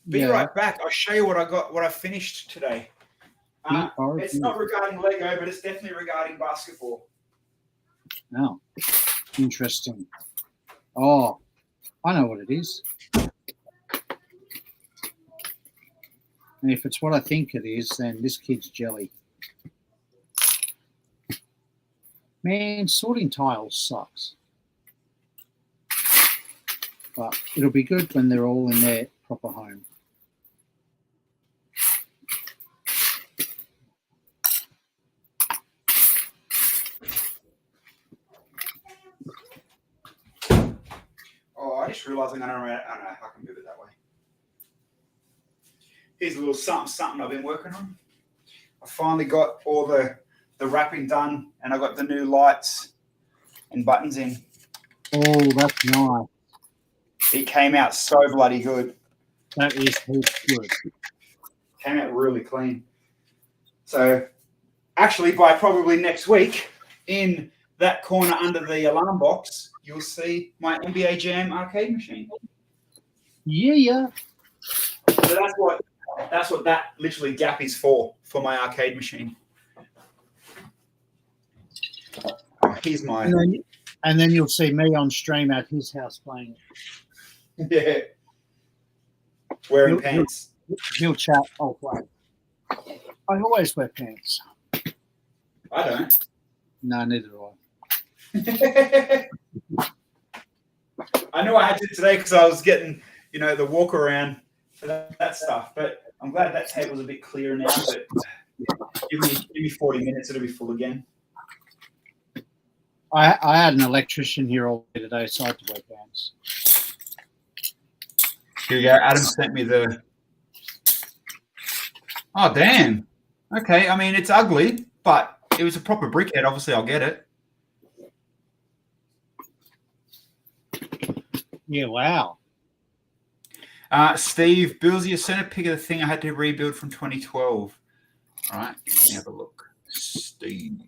Be right back. I'll show you what I finished today. It's not regarding Lego, but it's definitely regarding basketball. Oh, interesting. Oh, I know what it is. And if it's what I think it is, then this kid's jelly. Man, sorting tiles sucks. But it'll be good when they're all in their proper home. Oh, I just realised I don't know if I can move it that way. Here's a little something I've been working on. I finally got all the wrapping done, and I got the new lights and buttons in. Oh, that's nice. It came out so bloody good. That is good. Came out really clean. So, actually, by probably next week, in that corner under the alarm box, you'll see my NBA Jam arcade machine. Yeah. So that's what that literally gap is for my arcade machine. Oh, here's my. And then you'll see me on stream at his house playing it. Yeah. Wearing pants. He'll chat. Oh, wait. I always wear pants. I don't. No, neither do I. I knew I had to today because I was getting, the walk around for that stuff. But I'm glad that table's a bit clearer now. But give me 40 minutes, it'll be full again. I had an electrician here all day today, so I had to wear pants. Here we go. Adam sent me the. Oh, damn. Okay. I mean, it's ugly, but it was a proper brickhead. Obviously, I'll get it. Yeah, wow. Steve, Billsy, a center pick of the thing I had to rebuild from 2012. All right. Let me have a look. Steve.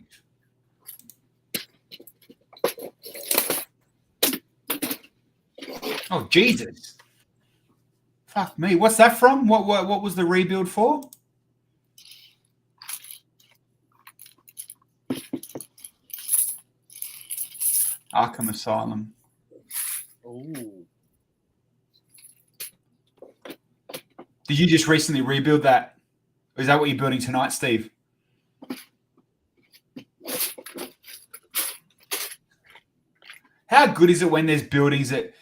Oh, Jesus. Fuck me. What's that from? What was the rebuild for? Arkham Asylum. Ooh. Did you just recently rebuild that? Or is that what you're building tonight, Steve? How good is it when there's buildings that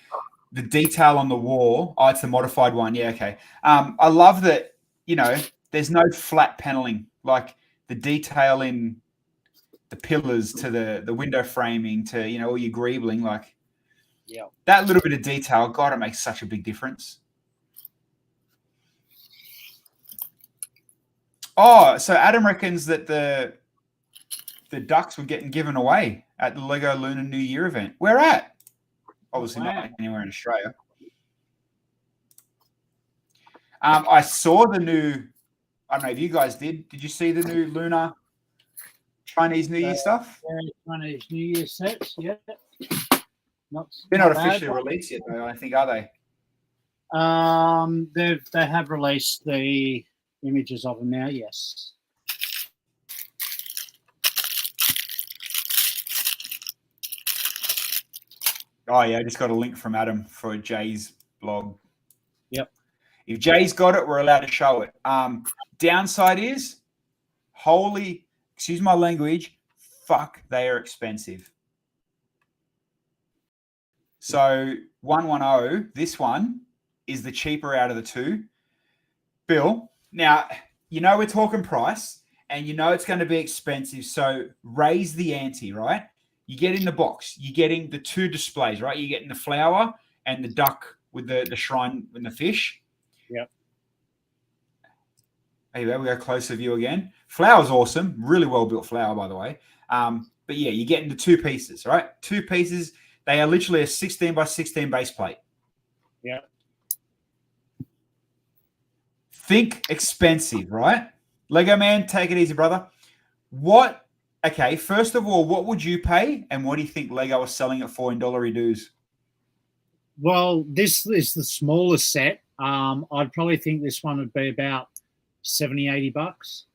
the detail on the wall? Oh, it's the modified one. Yeah, okay. I love that, there's no flat paneling. Like the detail in the pillars to the window framing to, all your greebling, like that little bit of detail, God, it makes such a big difference. Oh, so Adam reckons that the ducks were getting given away at the Lego Lunar New Year event. Where at? Obviously not anywhere in Australia. I saw the new, I don't know if you guys did. Did you see the new Lunar Chinese New Year stuff? Chinese New Year sets, yeah. They're not officially released yet, though, I think, are they? They have released the images of them now, yes. Oh, yeah, I just got a link from Adam for Jay's blog. Yep. If Jay's got it, we're allowed to show it. Downside is, excuse my language, fuck, they are expensive. So 110, this one is the cheaper out of the two. Bill, now, we're talking price and it's going to be expensive. So raise the ante, right? You get in the box, you're getting the two displays, right? You're getting the flower and the duck with the shrine and the fish. Yep. There we go, closer view again. Flower's awesome. Really well built flower, by the way. But yeah, you get into 2 pieces, right? 2 pieces. They are literally a 16 by 16 base plate. Yeah. Think expensive, right? Lego man, take it easy, brother. Okay, first of all, what would you pay? And what do you think Lego is selling it for in dollary dues? Well, this is the smallest set. I'd probably think this one would be about 70, 80 bucks.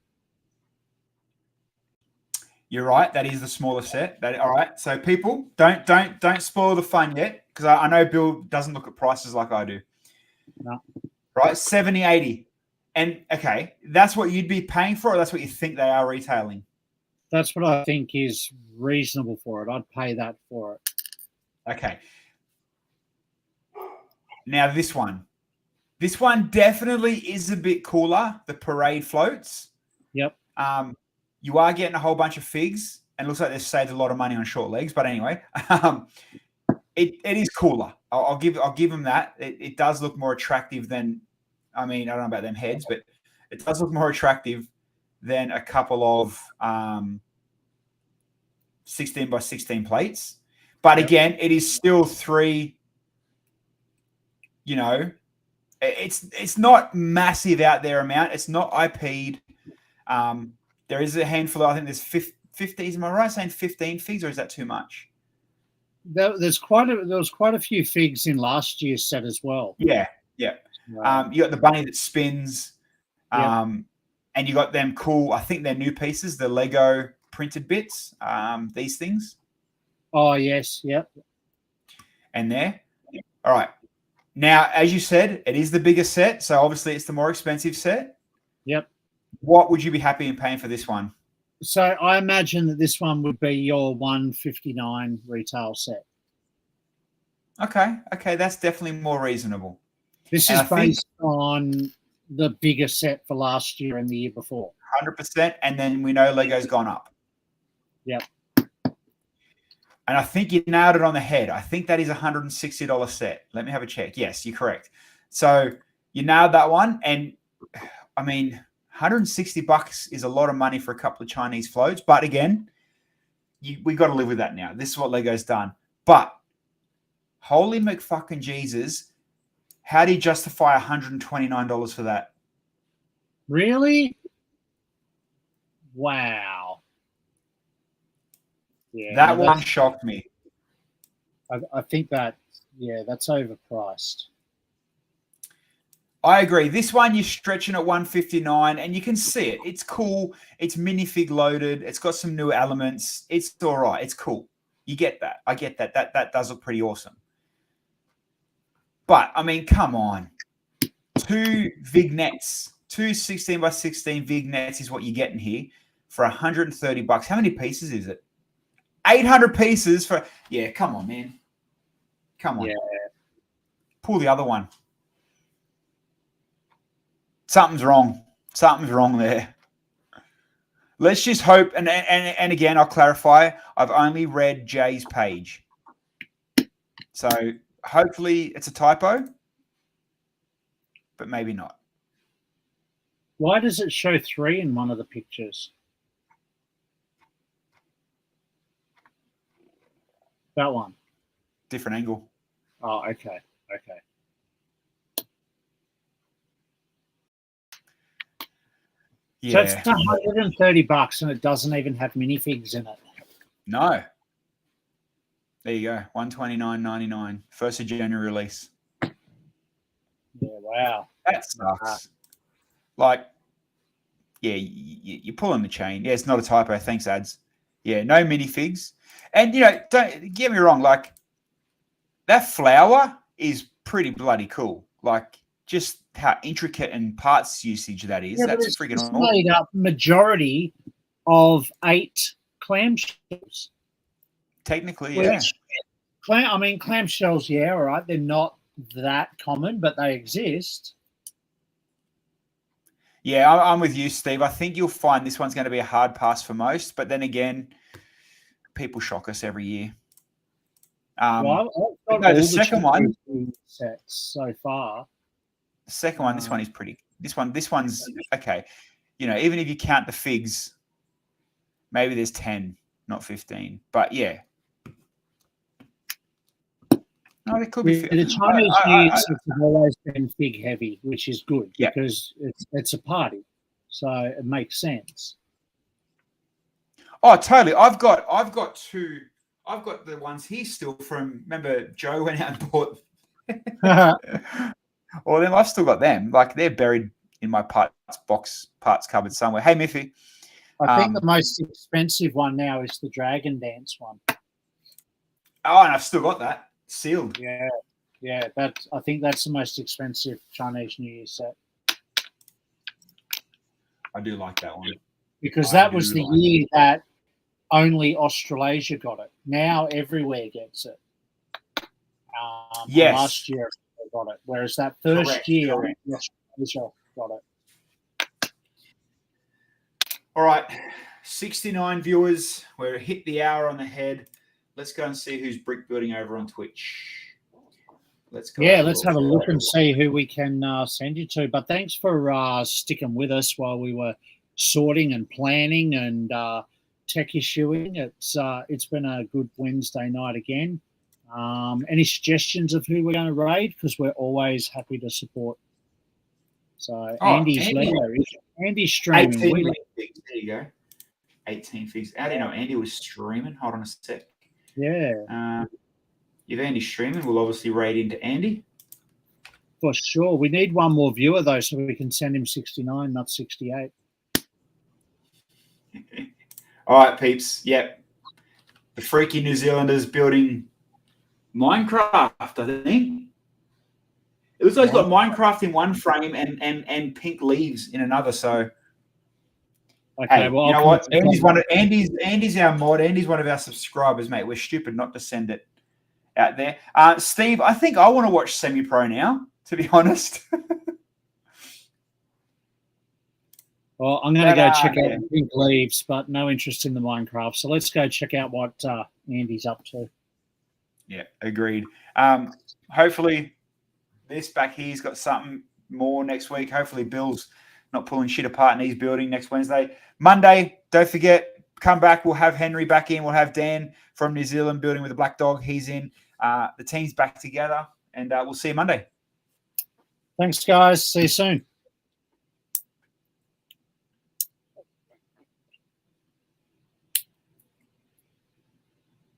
You're right. That is the smaller set. All right. So people, don't spoil the fun yet, because I know Bill doesn't look at prices like I do. No. Right, 70, 80. And okay, that's what you'd be paying for, or that's what you think they are retailing? That's what I think is reasonable for it. I'd pay that for it. Okay. Now this one definitely is a bit cooler. The parade floats. Yep. You are getting a whole bunch of figs, and it looks like they've saved a lot of money on short legs. But anyway, it is cooler. I'll give them that. It does look more attractive than, I don't know about them heads, but it does look more attractive than a couple of 16 by 16 plates. But again, it is still 3. You know, it's not massive out there amount. It's not IP'd. There is a handful. I think there's 15. Am I right saying 15 figs, or is that too much? There was quite a few figs in last year's set as well. Yeah. You got the bunny that spins, and you got them cool. I think they're new pieces, the Lego printed bits. These things. Oh yes, yep. And there. All right. Now, as you said, it is the bigger set, so obviously it's the more expensive set. Yep. What would you be happy in paying for this one? So I imagine that this one would be your $159 retail set. Okay, that's definitely more reasonable. This is based on the bigger set for last year and the year before. 100%, and then we know Lego's gone up. Yep. And I think you nailed it on the head. I think that is a $160 set. Let me have a check. Yes, you're correct. So you nailed that one. And I mean, 160 bucks is a lot of money for a couple of Chinese floats. But again, we got to live with that now. This is what Lego's done. But holy McFucking Jesus, how do you justify $129 for that? Really? Wow. Yeah, that one shocked me. I think that's overpriced. I agree. This one you're stretching at $159, and you can see it. It's cool. It's minifig loaded. It's got some new elements. It's all right. It's cool. You get that. I get that. That does look pretty awesome. But I mean, come on. 2 vignettes, 2 16 by 16 vignettes is what you're getting here for $130. How many pieces is it? 800 pieces for, yeah, come on, man. Come on. Yeah. Pull the other one. Something's wrong. Something's wrong there. Let's just hope, and again, I'll clarify, I've only read Jay's page. So hopefully it's a typo, but maybe not. Why does it show 3 in one of the pictures? That one. Different angle. Oh, okay. Yeah. So it's $130 and it doesn't even have minifigs in it. No. There you go. $129.99. 1st of January release. Yeah, wow. That sucks. Like, yeah, you're pulling the chain. Yeah, it's not a typo. Thanks, ads. Yeah, no minifigs. And, don't get me wrong, like, that flower is pretty bloody cool. Like, just how intricate and parts usage that is. Yeah, that's freaking it's awesome. made up majority of 8 clamshells. Technically, yeah. Clamshells, yeah, all right. They're not that common, but they exist. Yeah, I'm with you, Steve. I think you'll find this one's going to be a hard pass for most. But then again, people shock us every year. Well, I've got no, all the second one- Chinese sets so far. The second one, this one is pretty. This one's okay. You know, even if you count the figs, maybe there's 10, not 15. But yeah. No, there could be. The Chinese New Year sets have always been fig heavy, which is good Yeah. because it's a party, so it makes sense. Oh, totally. I've got two. I've got the ones here still from. Remember, Joe went out and bought. Well, then I've still got them. Like they're buried in my parts cupboard somewhere. Hey, Miffy. I think the most expensive one now is the Dragon Dance one. Oh, and I've still got that sealed. Yeah. I think that's the most expensive Chinese New Year set I do like that one because I that was do the like year that only Australasia got it. Now everywhere gets it. Yes. Last year they got it, whereas that first year Australasia got it. All right, 69 viewers. We're hit the hour on the head. Let's go and see who's brick building over on Twitch. Let's go. Yeah, let's have a look and see who we can send you to. But thanks for sticking with us while we were sorting and planning and tech issuing. It's been a good Wednesday night again. Any suggestions of who we're going to raid? Because we're always happy to support. So Andy's there. Andy's streaming. 18 figs. There you go. 18 figs. How do you know Andy was streaming? Hold on a sec. Yeah. If Andy's streaming, we'll obviously raid into Andy. For sure. We need one more viewer, though, so we can send him 69, not 68. All right, peeps. Yep. The freaky New Zealanders building Minecraft, I think. It looks like he's got Minecraft in one frame and pink leaves in another. So, okay, hey, well, you know what? Andy's our mod. Andy's one of our subscribers, mate. We're stupid not to send it out there. Steve, I think I want to watch Semi-Pro now, to be honest. Well, I'm going to go check out the pink leaves, but no interest in the Minecraft. So let's go check out what Andy's up to. Yeah, agreed. Hopefully this back here's got something more next week. Hopefully Bill's not pulling shit apart and he's building next Wednesday. Monday, don't forget, come back. We'll have Henry back in. We'll have Dan from New Zealand building with the Black Dog. He's in. The team's back together, and we'll see you Monday. Thanks, guys. See you soon.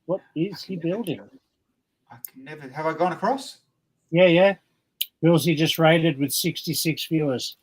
What is he building? I can never. Have I gone across? Yeah. Billsy just rated with 66 viewers.